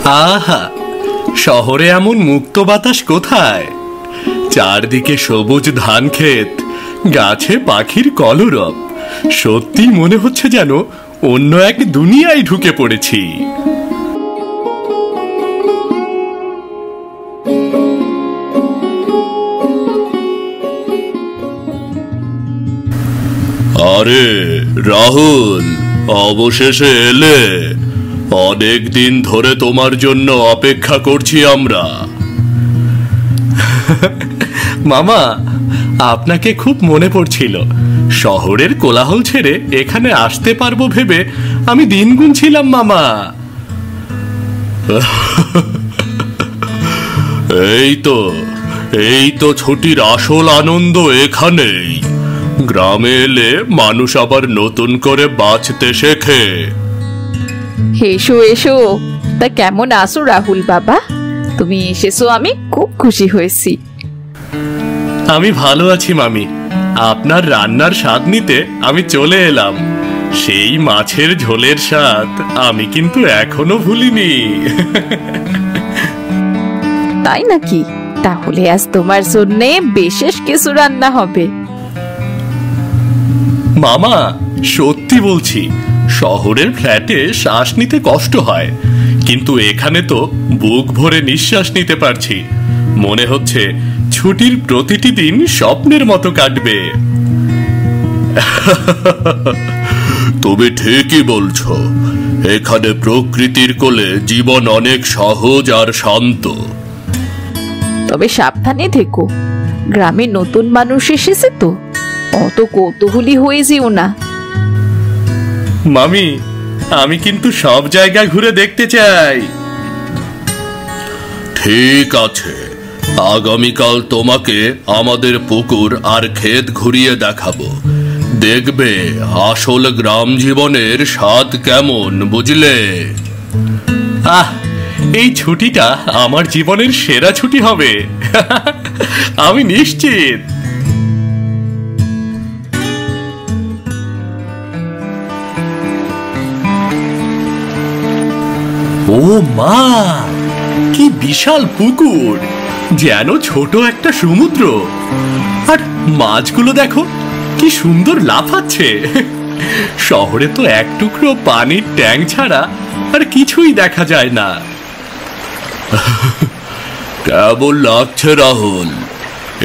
আহা, শহরে এমন মুক্ত বাতাস কোথায়? চারদিকে সবুজ ধান ক্ষেত, গাছে পাখির কলরব। সত্যি মনে হচ্ছে যেন অন্য এক দুনিয়ায় ঢুকে পড়েছি। আরে রাহুল, অবশেষে এলে। অনেক দিন ধরে তোমার জন্য অপেক্ষা করছি আমরা। মামা, আপনাকে খুব মনে পড়ছিল। শহরের কোলাহল ছেড়ে এখানে আসতে পারবো ভেবে আমি দিন গুনছিলাম মামা। এই তো ছুটির আসল আনন্দ এখানেই। গ্রামে এলে মানুষ আবার নতুন করে বাঁচতে শেখে। এসো এসো। তা কেমন আছো রাহুল বাবা? তুমি এসেছো, আমি খুব খুশি হয়েছি। আমি ভালো আছি মামি। আপনার রান্নার স্বাদ নিতে আমি চলে এলাম। সেই মাছের ঝোলের স্বাদ আমি কিন্তু এখনো ভুলিনি। তাই নাকি? তাহলে আজ তোমার জন্য বিশেষ কিছু রান্না হবে। মামা, সত্যি বলছি, শহরের ফ্ল্যাটে শ্বাস নিতে কষ্ট হয়, কিন্তু এখানে তো বুক ভরে নিঃশ্বাস নিতে পারছি। মনে হচ্ছে ছুটির প্রতিটি দিন স্বপ্নের মতো কাটবে। তুমি ঠিকই বলছো। এখানে প্রকৃতির কোলে জীবন অনেক সহজ আর শান্ত। তবে সাবধানে থেকো, গ্রামে নতুন মানুষ এসেছে তো, অত কৌতূহলী হয়ে যেও না। মামি, আমি কিন্তু সব জায়গা ঘুরে দেখতে চাই। ঠিক আছে, আগামীকাল তোমাকে আমাদের পুকুর আর ক্ষেত ঘুরিয়ে দেখাবো। দেখবে আসল গ্রাম জীবনের স্বাদ কেমন, বুঝলে? এই ছুটিটা আমার জীবনের সেরা ছুটি হবে। আমি নিশ্চিত। ও মা, কি বিশাল পুকুর! যেন ছোট একটা সমুদ্র। আর মাছগুলো দেখো কি সুন্দর লাফাচ্ছে। শহরে তো এক টুকরো পানির ট্যাঙ্ক ছাড়া আর কিছুই দেখা যায় না। কেমন লাগছে রাহুল?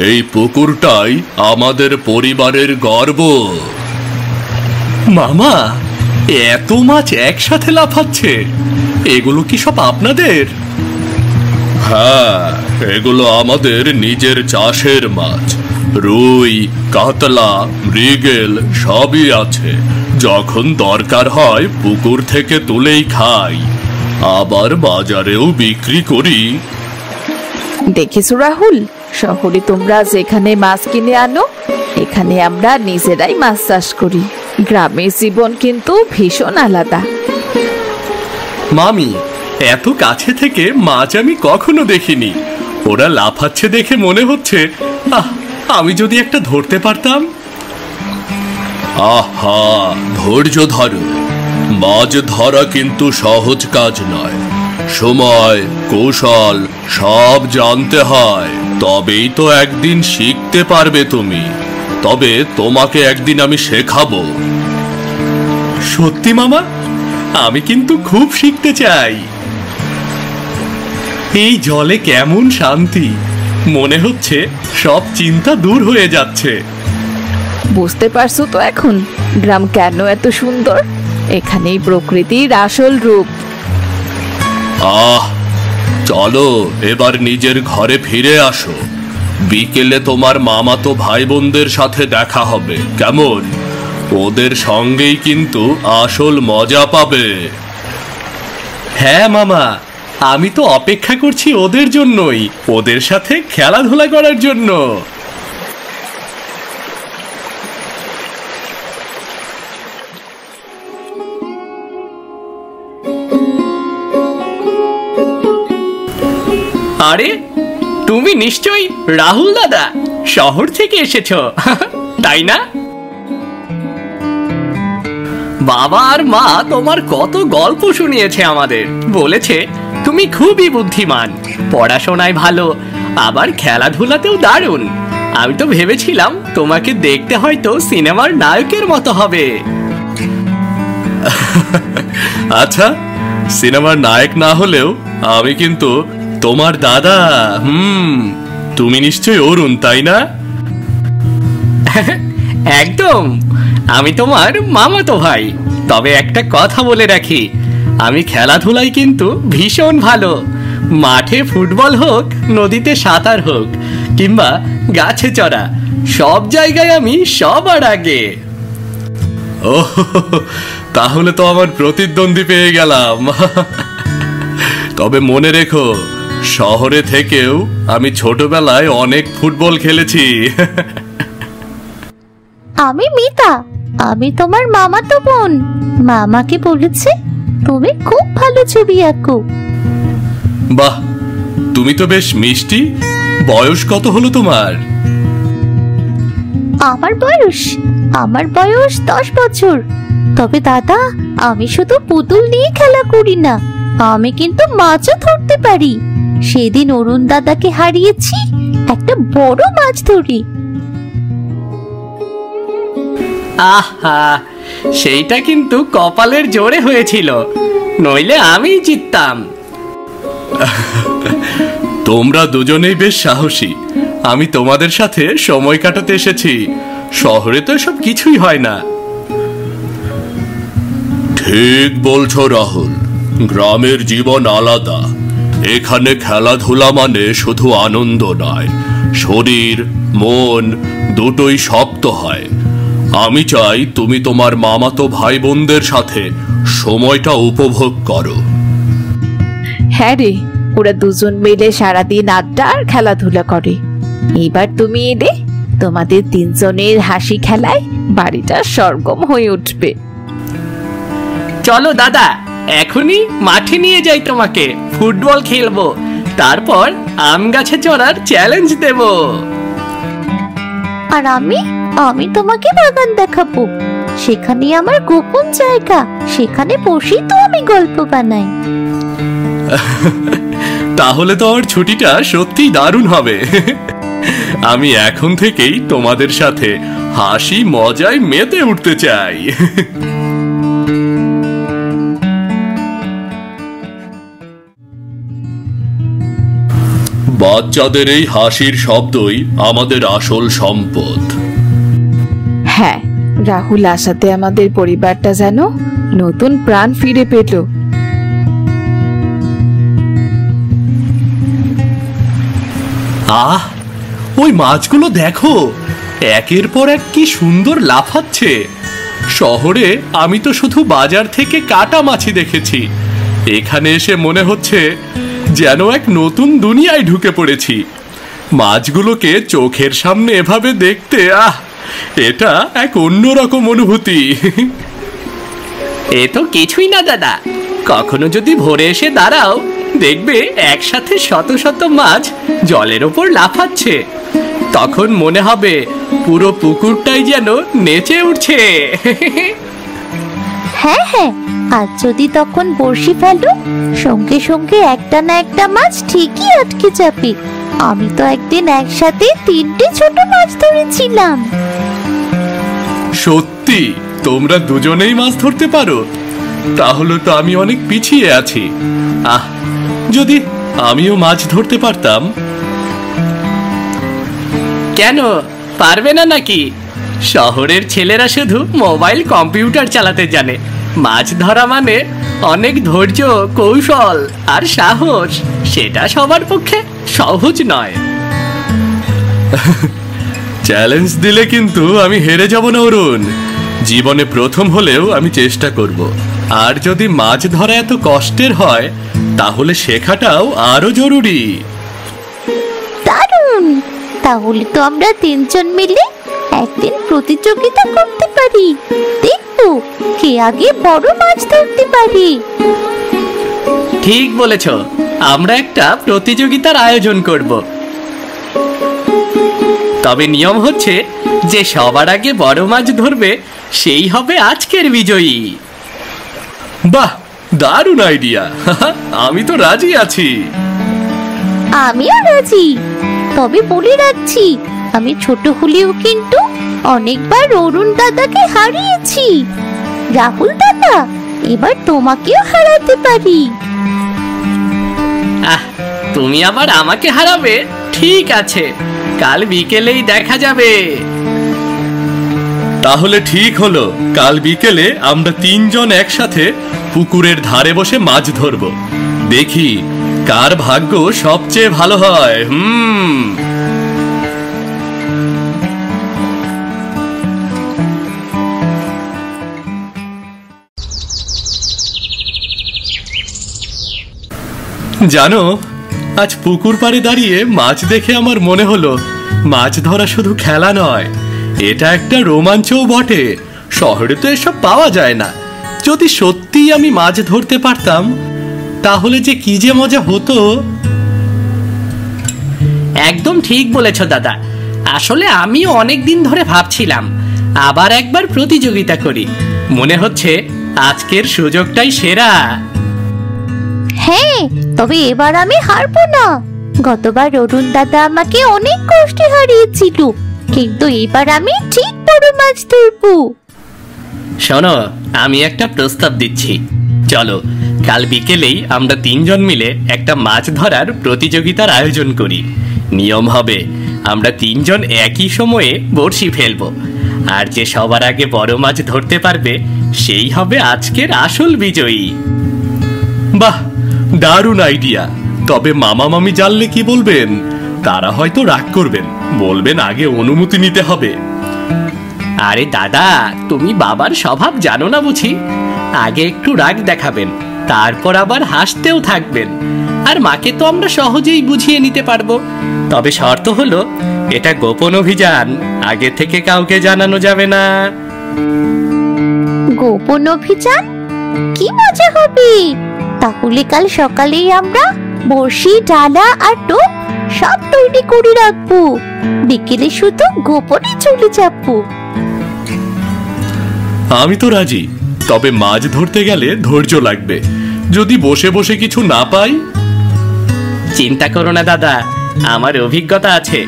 এই পুকুরটাই আমাদের পরিবারের গর্ব। মামা, এত মাছ একসাথে লাফাচ্ছে, এগুলো কি সব আপনাদের? হ্যাঁ, এগুলো আমাদের নিজের চাষের মাছ। রুই, কাতলা, মৃগেল সবই আছে। যখন দরকার হয় পুকুর থেকে তুলেই খাই, আবার বাজারেও বিক্রি করি। দেখেছো রাহুল, শহরে তোমরা যেখানে মাছ কিনে আনো, এখানে আমরা নিজেরাই মাছ চাষ করি। গ্রামের জীবন কিন্তু ভীষণ আলাদা। মামি, এত কাছে থেকে মাছ আমি কখনো দেখিনি। ওরা লাফাচ্ছে দেখে মনে হচ্ছে আমি যদি একটা ধরতে পারতাম। আহা, ধৈর্য ধরো। মাছ ধরা কিন্তু সহজ কাজ নয়। সময়, কৌশল সব জানতে হয়, তবেই তো একদিন শিখতে পারবে তুমি। তবে তোমাকে একদিন আমি শেখাবো। সত্যি মামা? আমি কিন্তু খুব শিখতে চাই। এই জলে কেমন শান্তি! মনে হচ্ছে সব চিন্তা দূর হয়ে যাচ্ছে। বুঝতে পারছো তো এখন গ্রাম কেন এত সুন্দর? এখানেই প্রকৃতির আসল রূপ। চলো এবার নিজের ঘরে ফিরে আসো। বিকেলে তোমার মামাতো ভাই বোনদের সাথে দেখা হবে, কেমন? ওদের সঙ্গেই কিন্তু আসল মজা পাবে। হ্যাঁ মামা, আমি তো অপেক্ষা করছি ওদের জন্যই, ওদের সাথে খেলাধুলা করার জন্য। আরে, তুমি নিশ্চয়ই রাহুল দাদা, শহর থেকে এসেছো, তাই না? বাবা আর মা তোমার কত গল্প শুনিয়েছে আমাদের। বলেছে তুমি খুবই বুদ্ধিমান, পড়াশোনায় ভালো, আবার খেলাধুলাতেও দারুণ। আমি তো ভেবেছিলাম তোমাকে দেখতে হয়তো সিনেমার নায়কের মতো হবে। আচ্ছা, সিনেমার নায়ক না হলেও আমি কিন্তু তোমার দাদা। তুমি নিশ্চয়ই অরুণ, তাই না? একদম, আমি তোমার মামাতো ভাই। তবে একটা কথা বলে রাখি, আমি খেলাধুলায় কিন্তু ভীষণ ভালো। মাঠে ফুটবল হোক, নদীতে সাঁতার হোক, কিংবা গাছে চড়া, সব জায়গায় আমি সবার আগে। ও, তাহলে তো আমার প্রতিদ্বন্দ্বী পেয়ে গেলাম। তবে মনে রেখো, শহরে থেকেও আমি ছোটবেলায় অনেক ফুটবল খেলেছি। আমি মিতা, আমি তোমার মামাতো বোন। মামাকে বলেছে তুমি খুব ভালো ছবি আঁকো। বাহ, তুমি তো বেশ মিষ্টি। বয়স কত হলো তোমার? আমার বয়স 10 বছর। তবে দাদা, আমি শুধু পুতুল নিয়ে খেলা করি না, আমি কিন্তু মাছও ধরতে পারি। সেদিন অরুণ দাদাকে হারিয়েছি, একটা বড় মাছ ধরি। আহা, সেইটা কিন্তু কপালের জোরে হয়েছিল, নইলে আমি জিততাম। তোমরা দুজনেই বেশ সাহসী। আমি তোমাদের সাথে সময় কাটাতে এসেছি। শহরে তো সব কিছুই হয় না। ঠিক বলছো রাহুল, গ্রামের জীবন আলাদা। এখানে খেলাধুলা মানে শুধু আনন্দ নয়, শরীর মন দুটোই শক্ত হয়। আমি চাই তুমি তোমার মামাতো ভাই বোনদের সাথে সময়টা উপভোগ করো। হ্যাঁ রে, ওরা দুজন মিলে সারাদিন আড্ডা আর খেলাধুলা করে। এবার তুমি এলে, তোমাদের তিনজনের হাসি খেলায় বাড়িটা সরগম হয়ে উঠবে। চলো দাদা, এখনই মাঠে নিয়ে যাই তোমাকে, ফুটবল খেলবো, তারপর আম গাছে চড়ার চ্যালেঞ্জ দেব। আর আমি তোমাকে বাগান দেখাবো। সেখানে আমার গোপন জায়গা, সেখানে বসেই তো আমি গল্প বানাই। তাহলে তো আমার ছুটিটা সত্যিই দারুণ হবে। আমি এখন থেকেই তোমাদের সাথে হাসি মজায় মেতে উঠতে চাই। বাচ্চাদের এই হাসির শব্দই আমাদের আসল সম্পদ। হ্যাঁ, রাহুল আসাতে আমাদের পরিবারটা যেন নতুন প্রাণ ফিরে পেল। আহ, ওই মাছগুলো দেখো, একের পর এক কি সুন্দর লাফাচ্ছে। শহরে আমি তো শুধু বাজার থেকে কাটা মাছই দেখেছি। এখানে এসে মনে হচ্ছে যেন এক নতুন দুনিয়ায় ঢুকে পড়েছি। মাছগুলোকে চোখের সামনে এভাবে দেখতে, এটা এক অন্যরকম অনুভূতি। এ তো কিছুই না দাদা, কখনো যদি ভোরে এসে দাঁড়াও, দেখবে একসাথে শত শত মাছ জলের ওপর লাফাচ্ছে। তখন মনে হবে পুরো পুকুরটাই যেন নেচে উঠছে। হ্যাঁ হ্যাঁ, আর যদি তখন বড়শি ফেলো, সঙ্গে সঙ্গে একটা না একটা মাছ ঠিকই আটকে যাবে। আমি তো একদিন একসাথে 3টে ছোট মাছ ধরেছিলাম। সত্যি তোমরা দুজনেই মাছ ধরতে পারো? তাহলে তো আমি অনেক পিছিয়ে আছি। যদি আমিও মাছ ধরতে পারতাম। কেন পারবে না নাকি? শহরের ছেলেরা শুধু মোবাইল কম্পিউটার চালাতে জানে। মাছ ধরা মানে অনেক ধৈর্য, কৌশল আর সাহস। সেটা সবার পক্ষে সহজ নয়। চ্যালেঞ্জ দিলে কিন্তু আমি হেরে যাব না অরুণ। জীবনে প্রথম হলেও আমি চেষ্টা করব। আর যদি মাছ ধরা এত কষ্টের হয়, তাহলে শেখাটাও আরো জরুরি। দারুণ! তাহলে তো আমরা 3 জন মিলে একদিন প্রতিযোগিতা করতে পারি। দেখো কে আগে বড় মাছ ধরতে পারি। ঠিক বলেছ, আমরা একটা প্রতিযোগিতার আয়োজন করব। তবে নিয়ম হচ্ছে যে সবার আগে বড় মাছ ধরবে সেই হবে আজকের বিজয়ী। বাহ, দারুণ আইডিয়া। আমি তো রাজি আছি। আমিও রাজি। তবে বলে রাখছি, আমি ছোট হলেও কিন্তু অনেকবার অরুণ দাদাকে হারিয়েছি। রাহুল দাদা, এবার তোমাকেও হারাতে পারি। আহ, তুমি আবার আমাকে হারাবে? ঠিক আছে, কাল বিকেলেই দেখা যাবে। তাহলে ঠিক হলো, কাল বিকেলে আমরা তিনজন একসাথে পুকুরের ধারে বসে মাছ ধরব। দেখি কার ভাগ্য সবচেয়ে ভালো হয়। জানো, আজ পুকুর পাড়ে দাঁড়িয়ে মাছ দেখে আমার মনে হলো, মাছ ধরা শুধু খেলা নয়, এটা একটা রোমাঞ্চও বটে। শহরে তো এসব পাওয়া যায় না। যদি সত্যিই আমি মাছ ধরতে পারতাম, তাহলে যে কি যে মজা হতো। একদম ঠিক বলেছ দাদা। আসলে আমিও অনেক দিন ধরে ভাবছিলাম আবার একবার প্রতিযোগিতা করি। মনে হচ্ছে আজকের সুযোগটাই সেরা। হ্যাঁ, তবে এবার আমি হারবো না। গতবার অরুণ দাদা আমাকে অনেক কষ্টে হারিয়েছিল, কিন্তু এবার আমি ঠিক বড় মাছ ধরবো। শোনো, আমি একটা প্রস্তাব দিচ্ছি। চলো কাল বিকেলেই আমরা তিনজন মিলে একটা মাছ ধরার প্রতিযোগিতার আয়োজন করি। নিয়ম হবে, আমরা তিনজন একই সময়ে বড়শি ফেলবো, আর যে সবার আগে বড় মাছ ধরতে পারবে সেই হবে আজকের আসল বিজয়ী। বাহ, দারুণ আইডিয়া। তবে মামা মামি জানলে কি বলবেন? তারা হয়তো রাগ করবেন, বলবেন আগে অনুমতি নিতে হবে। আরে দাদা, তুমি বাবার স্বভাব জানো না বুঝি? আগে একটু রাগ দেখাবেন, তারপর আবার হাসতেও থাকবেন। আর মাকে তো আমরা সহজেই বুঝিয়ে নিতে পারবো। তবে শর্ত হলো, এটা গোপন অভিযান, আগে থেকে কাউকে জানানো যাবে না। গোপন অভিযান? কি মজা হবে! তাহলে কাল সকালেই আমরা বড়শি, ডালা আর টোপ সব তৈরি করে রাখবো। বিকেলে শুধু গোপনে চলে যাবো। আমি তো রাজি। তবে মাছ ধরতে গেলে ধৈর্য লাগবে। যদি বসে বসে কিছু না পাই? চিন্তা করো না দাদা, আমার অভিজ্ঞতা আছে।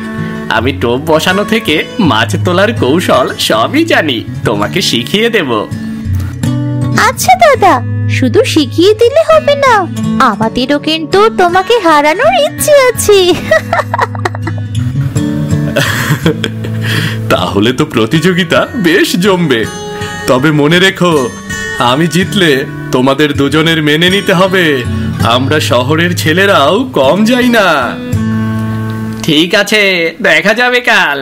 আমি টোপ বসানো থেকে মাছ তোলার কৌশল সবই জানি, তোমাকে শিখিয়ে দেব। আচ্ছা দাদা, শুধু শিখিয়ে দিলে হবে না, আমাদেরও কিন্তু তোমাকে হারানোর ইচ্ছে আছে। তাহলে তো প্রতিযোগিতা বেশ জমবে। তবে মনে রেখো, আমি জিতলে তোমাদের দুজনের মেনে নিতে হবে, আমরা শহরের ছেলেরাও কম যাই না। ঠিক আছে, দেখা যাবে কাল।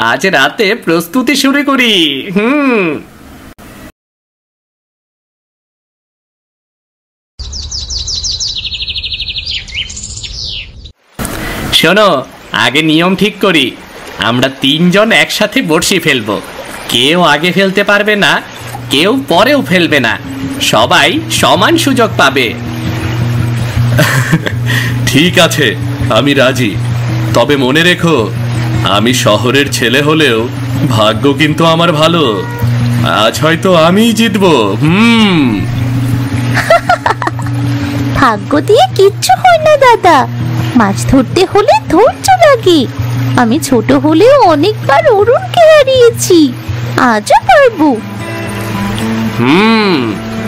আজ রাতে প্রস্তুতি শুরু করি। শোনো, আগে নিয়ম ঠিক করি। আমরা তিনজন একসাথে বড়শি ফেলবো। কেউ আগে ফেলতে পারবে না, কেউ পরেও ফেলবে না। সবাই সমান সুযোগ পাবে। ঠিক আছে, আমি রাজি। তবে মনে রেখো, আমি শহরের ছেলে হলেও ভাগ্য কিন্তু আমার ভালো। আজ হয়তো আমিই জিতবো। ভাগ্য দিয়ে কিচ্ছু হয় না দাদা, মাছ ধরতে হলে ধৈর্য লাগে। আমি ছোট হলেও অনেকবার অরুণকে হারিয়েছি, আজও পারবো।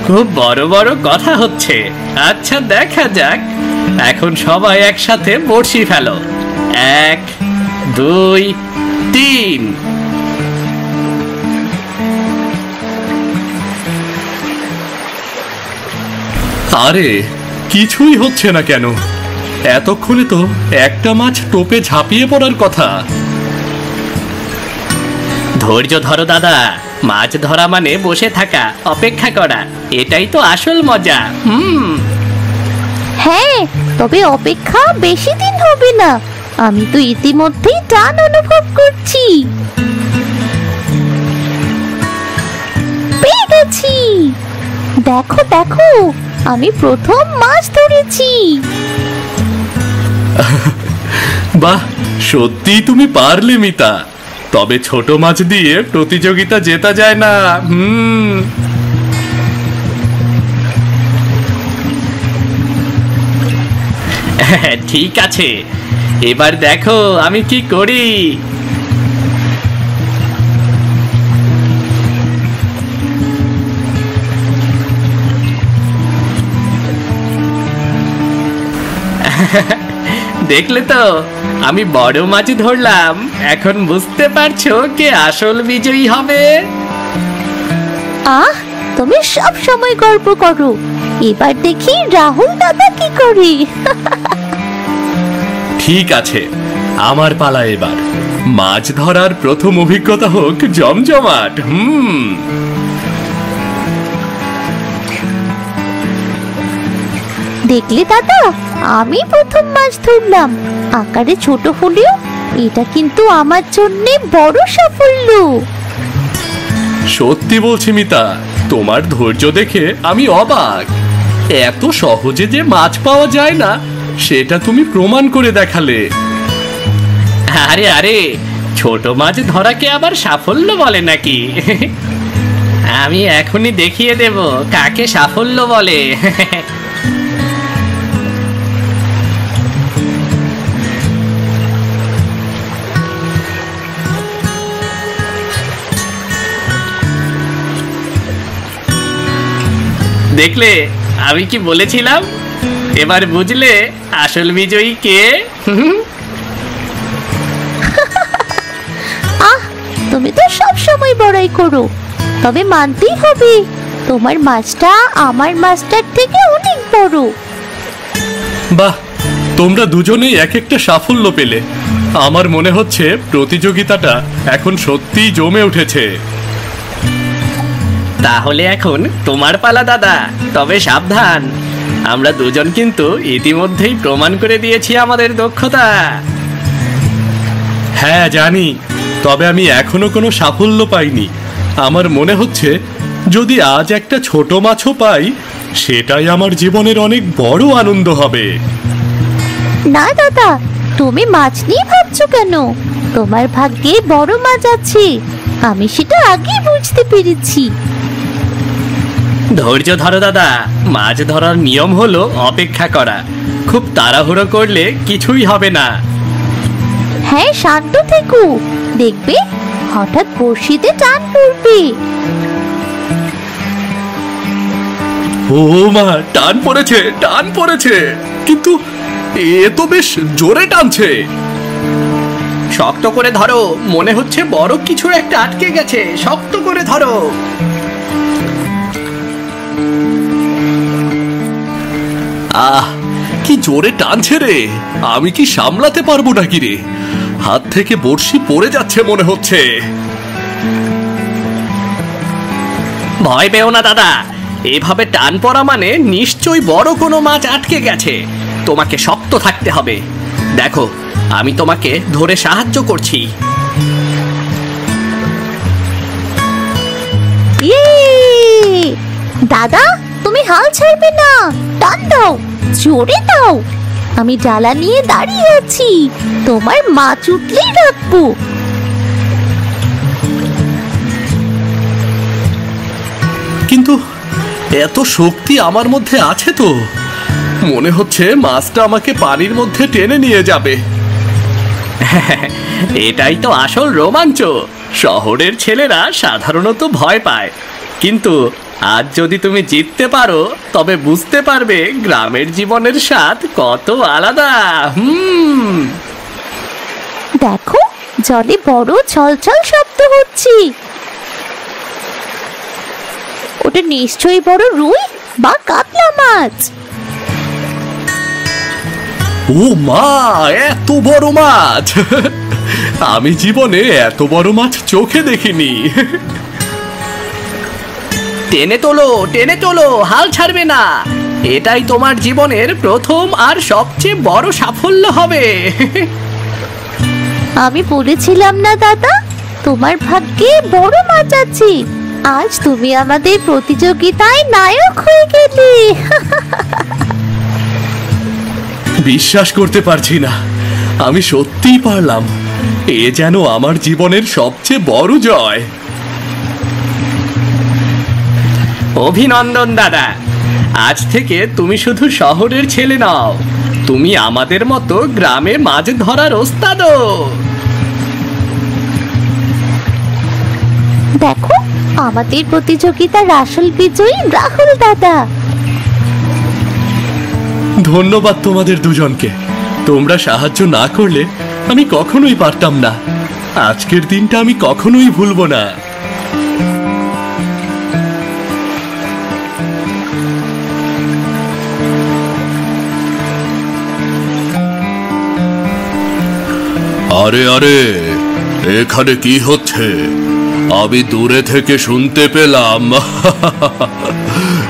খুব বড় বড় কথা হচ্ছে। আচ্ছা দেখা যাক। এখন সবাই একসাথে বড়শি ফেলো। 1, 2, 3। আরে কিছুই হচ্ছে না কেন? এতক্ষণে তো একটা মাছ টোপে ঝাঁপিয়ে পড়ার কথা। ধৈর্য ধরো দাদা, মাছ ধরা মানে বসে থাকা, অপেক্ষা করা, এটাই তো আসল মজা। হ্যাঁ, তবে অপেক্ষা বেশি দিন হবে না। আমি তো ইতিমধ্যেই টান অনুভব করছি। পেয়ে গেছি। দেখো দেখো, আমি প্রথম মাছ ধরেছি। বাহ, সত্যিই তুমি পারলে মিতা। তবে ছোট মাছ দিয়ে প্রতিযোগিতা জেতা যায় না। ঠিক আছে, এবার দেখো আমি কি করি। দেখলে তো, আমি বড় মাছ ধরলাম। এখন বুঝতে পারছো কে আসল বিজয়ী হবে? আহ, তুমি সব সময় গল্প করো। এবার দেখি রাহুল দাদা কি করে। ঠিক আছে, আমার পালা এবার। মাছ ধরার প্রথম অভিজ্ঞতা হোক জমজমাট। দেখলে দাদা, আমি প্রথম মাছ ধরলাম। আকারে ছোট হলেও এটা কিন্তু আমার জন্য বড় সাফল্য। সত্যি বলছি মিতা, তোমার ধৈর্য দেখে আমি অবাক। এত সহজে যে মাছ পাওয়া যায় না, সেটা তুমি প্রমাণ করে দেখালে। আরে আরে, ছোট মাছ ধরাকে আবার সাফল্য বলে নাকি? আমি এখনই দেখিয়ে দেব কাকে সাফল্য বলে। দেখলে আমি কি বলেছিলাম? এবার বুঝলে আসল বিজয়ী কে? আহ, তুমি তো সব সময় বড়াই করো। তবে মানতেই হবে, তোমার মাছটা আমার মাছটার থেকে অনেক বড়। বাহ, তোমরা দুজনেই এক একটা সাফল্য পেলে। আমার মনে হচ্ছে প্রতিযোগিতাটা এখন সত্যিই জমে উঠেছে। তাহলে এখন তোমার পালা দাদা। তবে সাবধান, আমরা দুজন কিন্তু ইতিমধ্যেই প্রমাণ করে দিয়েছি আমাদের দক্ষতা। হ্যাঁ জানি, তবে আমি এখনো কোনো সাফল্য পাইনি। আমার মনে হচ্ছে যদি আজ একটা ছোট মাছও পাই, সেটাই আমার জীবনের অনেক বড় আনন্দ হবে। না দাদা, তুমি মাছ নিয়ে ভাবছো কেন? তোমার ভাগ্যে বড় মাছ আছে, আমি সেটা আগেই বুঝতে পেরেছি। ধৈর্য ধরো দাদা, মাছ ধরার নিয়ম হলো অপেক্ষা করা। খুব তাড়াহুড়ো করলে কিছুই হবে না। হ্যাঁ, শান্ত থেকো, দেখবে হঠাৎ বড়শিতে টান পড়বে। ও মা, টান পড়েছে, টান পড়েছে, কিন্তু এ তো বেশ জোরে টানছে। শক্ত করে ধরো, মনে হচ্ছে বড় কিছু একটা আটকে গেছে। শক্ত করে ধরো। আহ, কি জোরে টানছে রে! আমি কি সামলাতে পারবো নাকি রে? হাত থেকে বড়শি পড়ে যাচ্ছে মনে হচ্ছে। ভয় পেও না দাদা, এভাবে টান পড়া মানে নিশ্চয়ই বড় কোনো মাছ আটকে গেছে। তোমাকে শক্ত থাকতে হবে। দেখো, আমি তোমাকে ধরে সাহায্য করছি। দাদা, তুমি হাল ছাড়বে না, টান দাও, জোরে দাও। আমি ডালা নিয়ে দাঁড়িয়ে আছি, তোমার মাছ উঠলেই রাখবো। কিন্তু এত শক্তি আমার মধ্যে আছে তো, মনে হচ্ছে মাছটা আমাকে পানির মধ্যে টেনে নিয়ে যাবে। এটাই তো আসল রোমাঞ্চ। শহরের ছেলেরা সাধারণত ভয় পায়, কিন্তু আজ যদি তুমি জিততে পারো, তবে বুঝতে পারবে গ্রামের জীবনের স্বাদ কত আলাদা। দেখো, জলে বড় ছলছল শব্দ হচ্ছে। ওটা নিশ্চয়ই বড় রুই বা কাতলা মাছ। ও মা, এত বড় মাছ! আমি জীবনে এত বড় মাছ চোখে দেখিনি। টেনে তোলো, টেনে তোলো, হাল ছাড়বে না। এটাই তোমার জীবনের প্রথম আর সবচেয়ে বড় সাফল্য হবে। আমি বলেছিলাম না দাদা, তোমার ভাগ্যে বড় মাছ আছে। আজ তুমি আমাদের প্রতিযোগিতায় নায়ক হয়ে গেলে। বিশ্বাস করতে পারছি না, আমি সত্যিই পারলাম। এ যেন আমার জীবনের সবচেয়ে বড় জয়। অভিনন্দন দাদা, আজ থেকে তুমি শুধু শহরের ছেলে নও, তুমি আমাদের মতো গ্রামে মাছ ধরার ওস্তাদ। দেখো, আমাদের প্রতিযোগিতার আসল বিজয়ী রাহুল দাদা। ধন্যবাদ তোমাদের দুজনকে। তোমরা সাহায্য না করলে আমি কখনোই পারতাম না। আজকের দিনটা আমি কখনোই ভুলবো না। আরে আরে, এখানে কি হচ্ছে? আমি দূরে থেকে শুনতে পেলাম,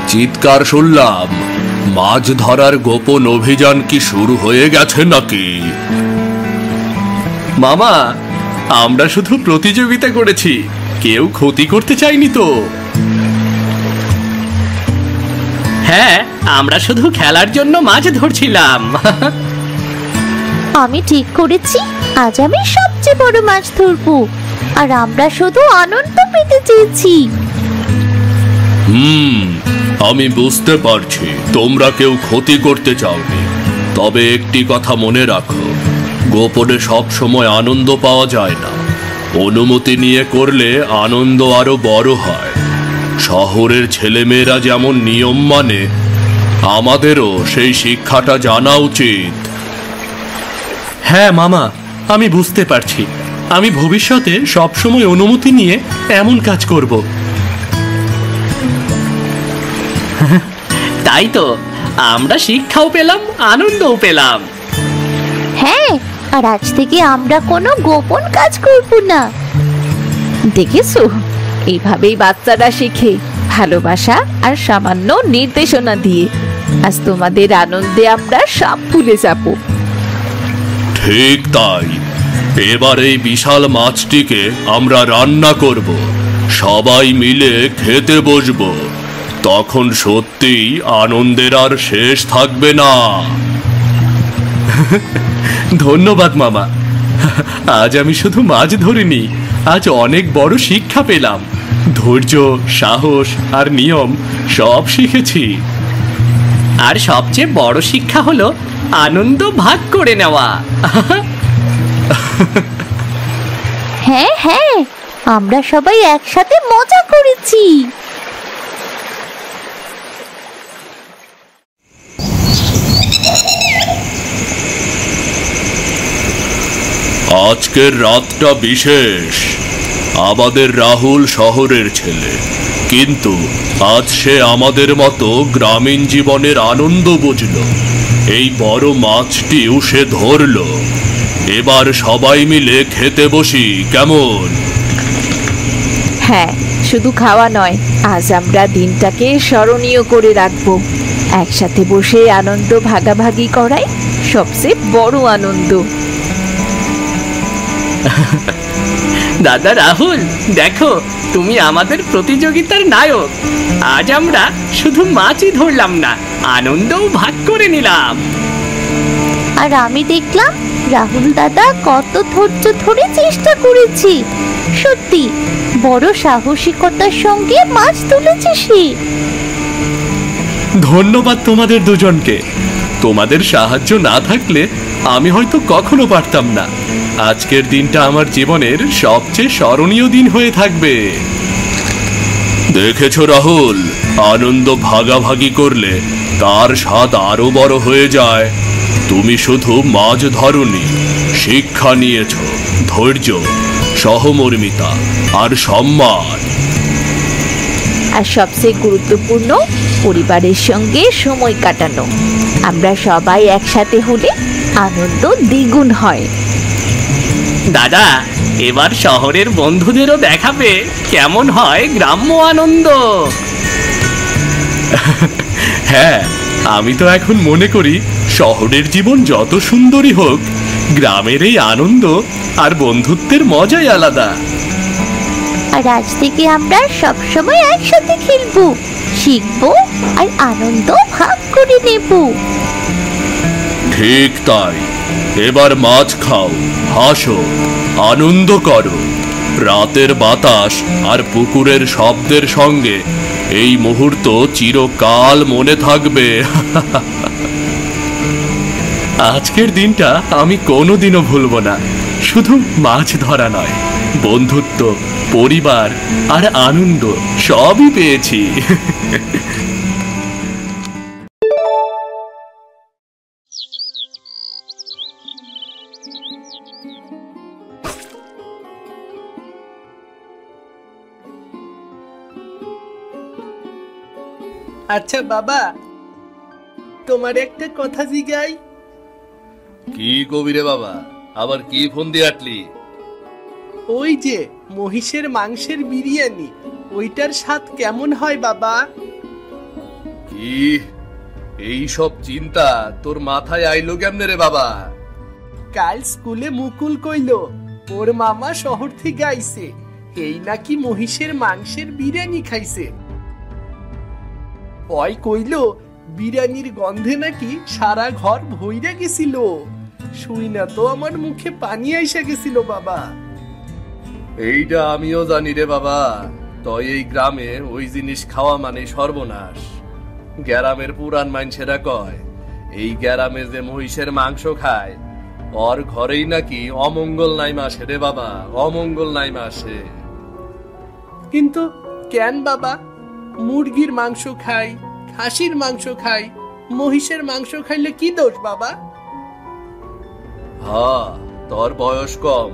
চিৎকার শুনলাম। মাছ ধরার গোপন অভিযান কি শুরু হয়ে গেছে নাকি? মামা, আমরা শুধু প্রতিযোগিতা করেছি, কেউ ক্ষতি করতে চাইনি তো। হ্যাঁ, আমরা শুধু খেলার জন্য মাছ ধরছিলাম। আমি ঠিক করেছি, আজ আমি সবচেয়ে বড় মাছ ধরবো, আর আমরা শুধু আনন্দ পেতে চেয়েছি। আমি বুঝতে পারছি তোমরা কেউ ক্ষতি করতে চাওনি। তবে একটি কথা মনে রাখো, গোপনে সব সময় আনন্দ পাওয়া যায় না। অনুমতি নিয়ে করলে আনন্দ আরো বড় হয়। শহরের ছেলেমেয়েরা যেমন নিয়ম মানে, আমাদেরও সেই শিক্ষাটা জানা উচিত। হ্যাঁ মামা, আমি বুঝতে পারছি। আমি ভবিষ্যতে সবসময় অনুমতি নিয়ে এমন কাজ করব। তাই তো, আমরা শিক্ষাও পেলাম, আনন্দও পেলাম। হ্যাঁ, আর আজ থেকে আমরা কোনো গোপন কাজ করব না। দেখেছো, এইভাবেই বাচ্চারা শেখে, ভালোবাসা আর সামান্য নির্দেশনা দিয়ে। আজ তোমাদের আনন্দে আমরা সব ভুলে যাব। ঠিক তাই। এবার এই বিশাল মাছটিকে আমরা রান্না করব, সবাই মিলে খেতে বসবো। তখন সত্যিই আনন্দের আর শেষ থাকবে না। ধন্যবাদ মামা। আজ আমি শুধু মাছ ধরিনি, আজ অনেক বড় শিক্ষা পেলাম। ধৈর্য, সাহস আর নিয়ম সব শিখেছি। আর সবচেয়ে বড় শিক্ষা হলো আনন্দ ভাগ করে নেওয়া। হ্যাঁ হ্যাঁ, আমরা সবাই একসাথে মজা করেছি। আজকের রাতটা বিশেষ। আমাদের রাহুল শহরের ছেলে, কিন্তু আজ সে আমাদের মতো গ্রামীণ জীবনের আনন্দ বুঝল। এই বড় মাছটিও সে ধরল। এবার সবাই মিলে খেতে বসি, কেমন? হ্যাঁ, শুধু খাওয়া নয়, আজ আমরা দিনটাকে স্মরণীয় করে রাখবো। একসাথে বসে আনন্দ ভাগাভাগি করাই সবচেয়ে বড় আনন্দ। দাদা রাহুল, দেখো, তুমি আমাদের প্রতিযোগিতার নায়ক। আজ আমরা শুধু মাছই ধরলাম না, আনন্দও ভাগ করে নিলাম। আর আমি দেখলাম রাহুল দাদা কত ধৈর্য ধরে চেষ্টা করেছি। সত্যি বড় সাহসিকতার সঙ্গে মাছ তুলেছে সে। ধন্যবাদ তোমাদের দুজনকে। তোমাদের সাহায্য না থাকলে আমি হয়তো কখনো পারতাম না। আজকের দিনটা আমার জীবনের সবচেয়ে স্মরণীয় দিন হয়ে থাকবে। দেখেছো রাহুল, আনন্দ ভাগাভাগি করলে তার স্বাদ আরো বড় হয়ে যায়। তুমি শুধু মাছ ধরনি, শিক্ষা নিয়েছ, ধৈর্য, সহমর্মিতা আর সম্মান। আর সবচেয়ে গুরুত্বপূর্ণ, পরিবারের সঙ্গে সময় কাটানো। আমরা সবাই একসাথে হলে আনন্দ দ্বিগুণ হয়। দাদা, এবার শহরের বন্ধুদেরও দেখাবে কেমন হয় গ্রাম্য আনন্দ। হ্যাঁ, আমি তো এখন মনে করি শহরের জীবন যত সুন্দরই হোক, গ্রামের এই আনন্দ আর বন্ধুত্বের মজাই আলাদা। আর আজ থেকে আমরা সবসময় একসাথে খেলবো, শিখবো আর আনন্দ ভাগ করে নেব। ঠিক তাই। এবার মাছ খাও, হাসো, আনন্দ করো। রাতের বাতাস আর পুকুরের শব্দের সঙ্গে এই মুহূর্ত চিরকাল মনে থাকবে। আজকের দিনটা আমি কোনোদিনও ভুলবো না। শুধু মাছ ধরা নয়, বন্ধুত্ব, পরিবার আর আনন্দ সবই পেয়েছি। আচ্ছা বাবা, তোমার একটা কথা জিগাই। কি কবিরে বাবা, আবার কি ফোন দিয়ে আটলি? ওই যে মহিষের মাংসের বিরিয়ানি, ওইটার স্বাদ কেমন হয় বাবা? কি এই সব চিন্তা তোর মাথায় আইলো কেমনে রে বাবা? কাল স্কুলে মুকুল কইলো ওর মামা শহর থেকে আইছে, এই নাকি মহিষের মাংসের বিরিয়ানি খাইছে। ওই কইলো বিরিয়ানির গন্ধে নাকি সারা ঘর ভইরা গেছিল। শুই না তো আমার মুখে পানি আইসা গেছিল বাবা। এইটা আমিও জানি রে বাবা, তই এই গ্রামে ওই জিনিস খাওয়া মানে সর্বনাশ। গ্রামের পুরান মানুষেরা কয় এই গ্রামে যে মহিষের মাংস খায় ওর ঘরেই নাকি অমঙ্গল নাইমা আসে রে বাবা, অমঙ্গল নাইমা আসে। কিন্তু কেন বাবা? মুরগির মাংস খাই, খাসির মাংস খাই, মহিষের মাংস খাইলে কি দোষ বাবা? হ্যাঁ, তোর বয়স কম,